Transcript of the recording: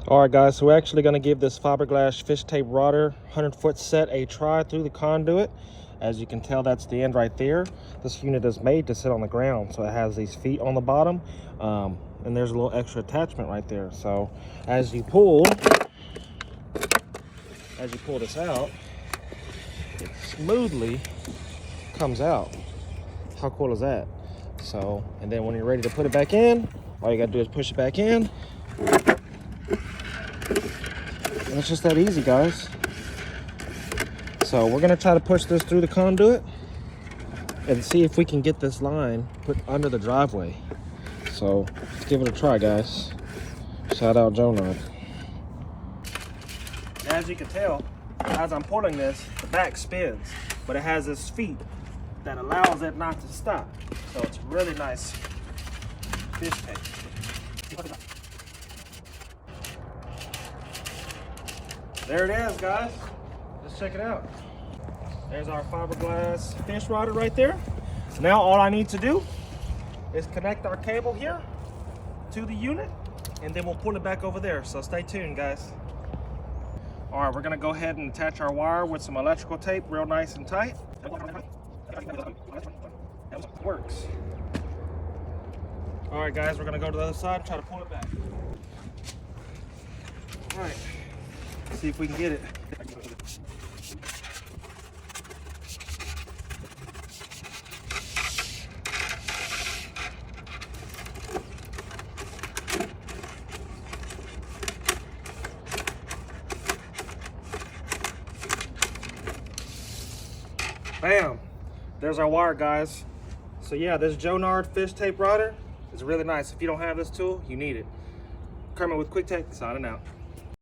All right, guys, so we're actually going to give this fiberglass fish tape rodder 100-foot set a try through the conduit. As you can tell, that's the end right there. This unit is made to sit on the ground, so it has these feet on the bottom, and there's a little extra attachment right there. So as you pull this out, it smoothly comes out. How cool is that? So, and then when you're ready to put it back in, all you gotta do is push it back in. And it's just that easy, guys. So we're gonna try to push this through the conduit and see if we can get this line put under the driveway. So let's give it a try, guys. Shout out Jonard. As you can tell, as I'm pulling this, the back spins, but it has this feet that allows it not to stop. So it's really nice fish tape. There it is, guys. Let's check it out. There's our fiberglass fish rodder right there. Now all I need to do is connect our cable here to the unit, and then we'll pull it back over there. So stay tuned, guys. All right, we're gonna go ahead and attach our wire with some electrical tape real nice and tight. Works. All right, guys, we're gonna go to the other side and try to pull it back. All right. See if we can get it. Bam! There's our wire, guys. So yeah, this Jonard fish tape rodder is really nice. If you don't have this tool, you need it. Kermit with QuickTech, signing out.